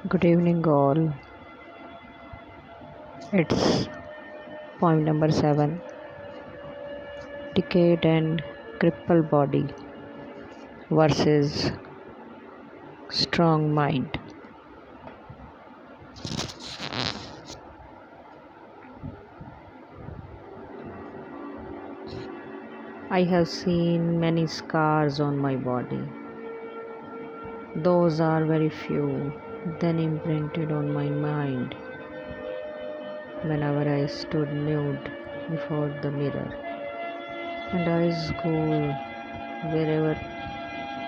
Good evening, all. It's point number 7, Decayed and Crippled Body versus Strong Mind. I have seen many scars on my body. Those are very few, then imprinted on my mind whenever I stood nude before the mirror, and eyes go wherever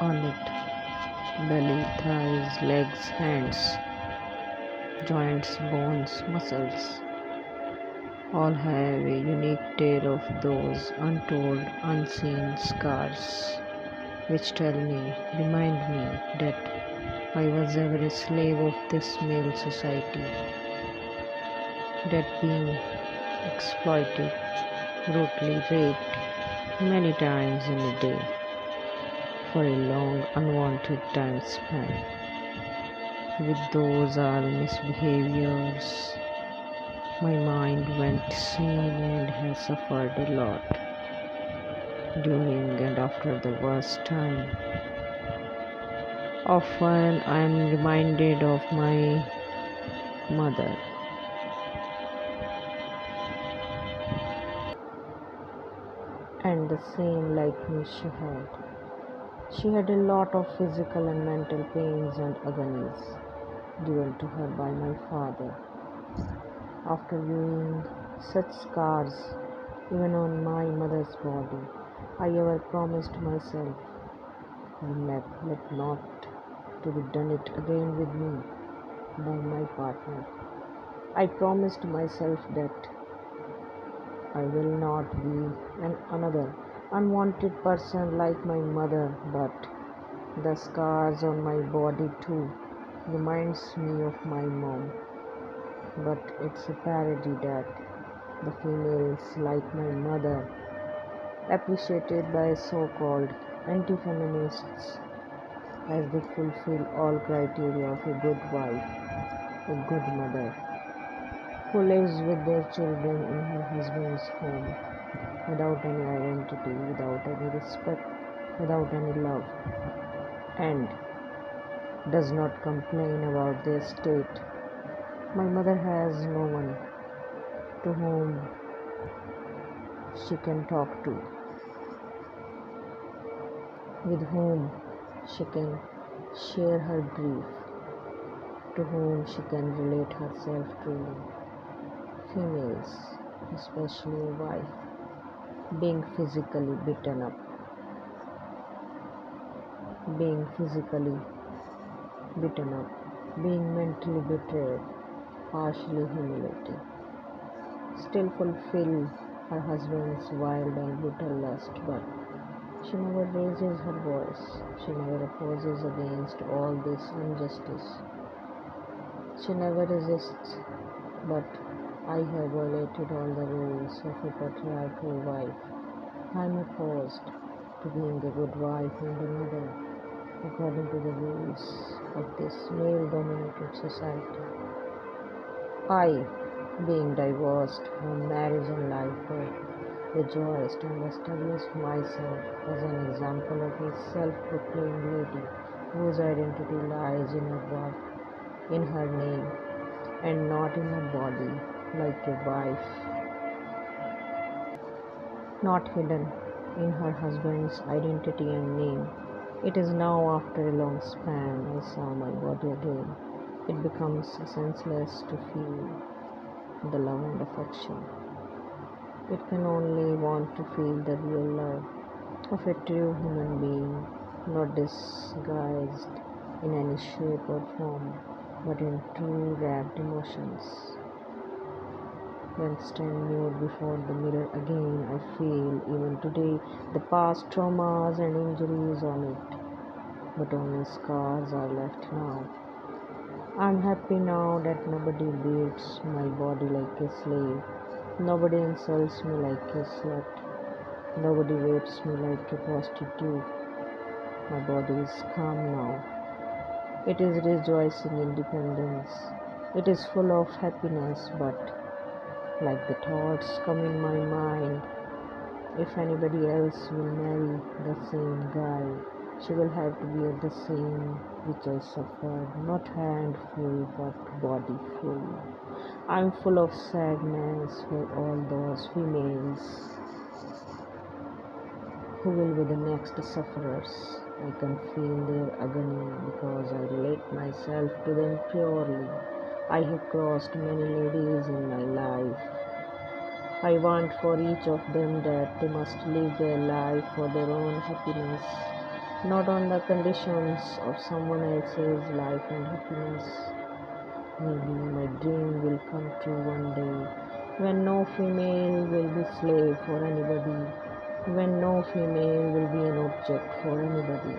on it, belly, thighs, legs, hands, joints, bones, muscles, all have a unique tale of those untold, unseen scars which remind me that I was ever a slave of this male society, that being exploited, brutally raped many times in a day for a long, unwanted time span. With those are misbehaviors, my mind went sane and has suffered a lot during and after the worst time. Often I am reminded of my mother and the same like me she had. She had a lot of physical and mental pains and agonies given to her by my father. After viewing such scars even on my mother's body, I ever promised myself I let not to be done it again with me by my partner. I promised myself that I will not be another unwanted person like my mother, but the scars on my body too reminds me of my mom. But it's a parody that the females like my mother, appreciated by so-called anti-feminists as they fulfill all criteria of a good wife, a good mother, who lives with their children in her husband's home without any identity, without any respect, without any love, and does not complain about their state. My mother has no one to whom she can talk to, with whom she can share her grief, to whom she can relate herself truly. Females, especially a wife, being physically beaten up, being physically beaten up, being mentally betrayed, partially humiliated, still fulfill her husband's wild and brutal lust, but she never raises her voice, she never opposes against all this injustice, she never resists, but I have violated all the rules of a patriarchal wife. I am opposed to being a good wife and a mother according to the rules of this male dominated society. I, being divorced from marriage and life, rejoiced and established myself as an example of a self-proclaimed lady whose identity lies in her birth, in her name, and not in her body, like a wife, not hidden in her husband's identity and name. It is now, after a long span, I saw my body again. It becomes senseless to feel the love and affection. It can only want to feel the real love of a true human being, not disguised in any shape or form, but in true wrapped emotions. When stand nude before the mirror again, I feel even today the past traumas and injuries on it, but only scars are left now. I'm happy now that nobody beats my body like a slave, nobody insults me like a slut, nobody rapes me like a prostitute. My body is calm now. It is rejoicing independence. It is full of happiness, but like the thoughts come in my mind, if anybody else will marry the same guy, she will have to bear the same which I suffered, not hand full but body full. I'm full of sadness for all those females who will be the next sufferers. I can feel their agony because I relate myself to them purely. I have crossed many ladies in my life. I want for each of them that they must live their life for their own happiness, not on the conditions of someone else's life and happiness. Maybe my dream will come true one day when no female will be slave for anybody, when no female will be an object for anybody.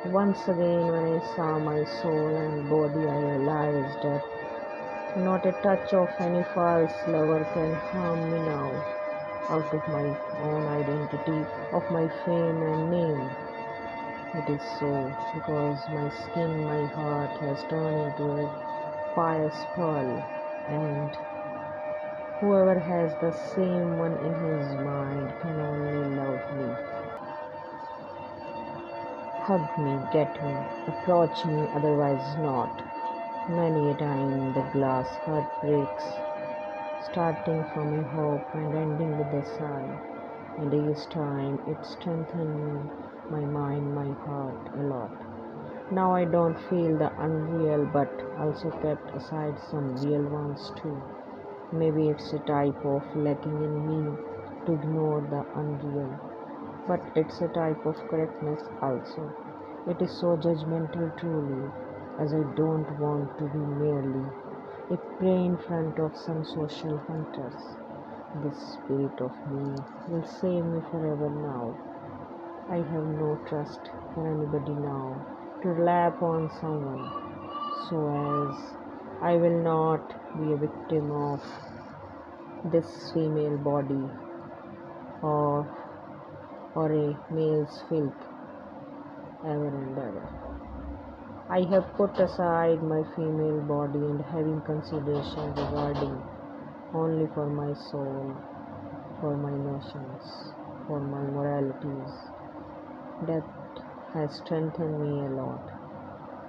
Once again, when I saw my soul and body, I realized that not a touch of any false lover can harm me now, out of my own identity, of my fame and name. It is so because my skin, my heart has turned into a pious pearl, and whoever has the same one in his mind can only love me. Hug me, get me, approach me, otherwise not. Many a time the glass heart breaks, starting from a hope and ending with a sigh. And each time it strengthened me, my mind, my heart a lot. Now I don't feel the unreal but also kept aside some real ones too. Maybe it's a type of lacking in me to ignore the unreal, but it's a type of correctness also. It is so judgmental truly, as I don't want to be merely a prey in front of some social hunters. This spirit of me will save me forever now. I have no trust for anybody now to rely upon someone, so as I will not be a victim of this female body or a male's filth ever and ever. I have put aside my female body and having consideration regarding only for my soul, for my notions, for my moralities. That has strengthened me a lot.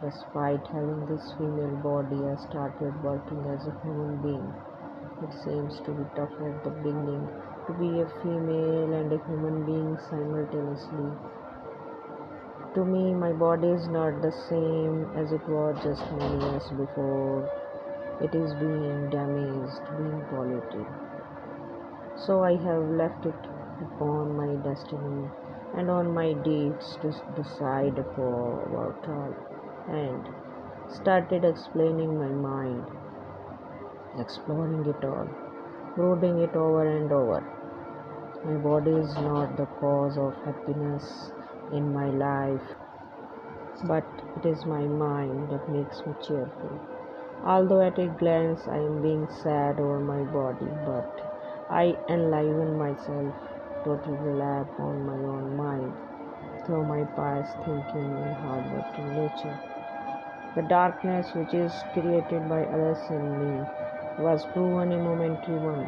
Despite having this female body, I started working as a human being. It seems to be tough at the beginning to be a female and a human being simultaneously. To me, my body is not the same as it was just many years before. It is being damaged, being polluted. So I have left it upon my destiny and on my deeds to decide about all, and started explaining my mind, exploring it all, brooding it over and over. My body is not the cause of happiness in my life, but it is my mind that makes me cheerful. Although at a glance I am being sad over my body, but I enliven myself, totally rely upon my own mind, through my pious thinking and hard-working nature. The darkness which is created by others in me was proven a momentary one.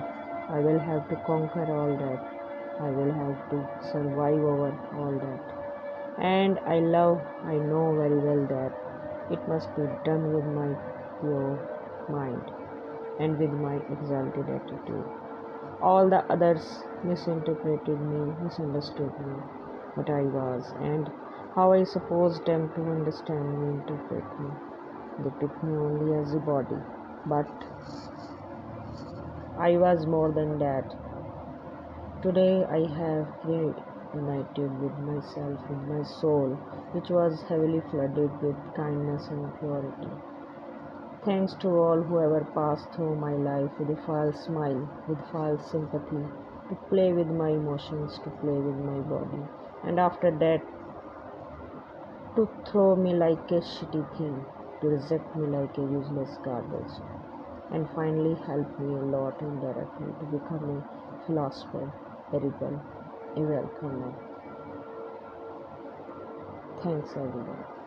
I will have to conquer all that. I will have to survive over all that. And I know very well that it must be done with my pure mind and with my exalted attitude. All the others misinterpreted me, misunderstood me, what I was, and how I supposed them to understand me, interpret me. They took me only as a body, but I was more than that. Today I have reunited with myself, with my soul, which was heavily flooded with kindness and purity. Thanks to all who ever passed through my life with a false smile, with false sympathy, to play with my emotions, to play with my body, and after that to throw me like a shitty thing, to reject me like a useless garbage, and finally help me a lot indirectly to become a philosopher, a rebel, a welcomer. Thanks everyone.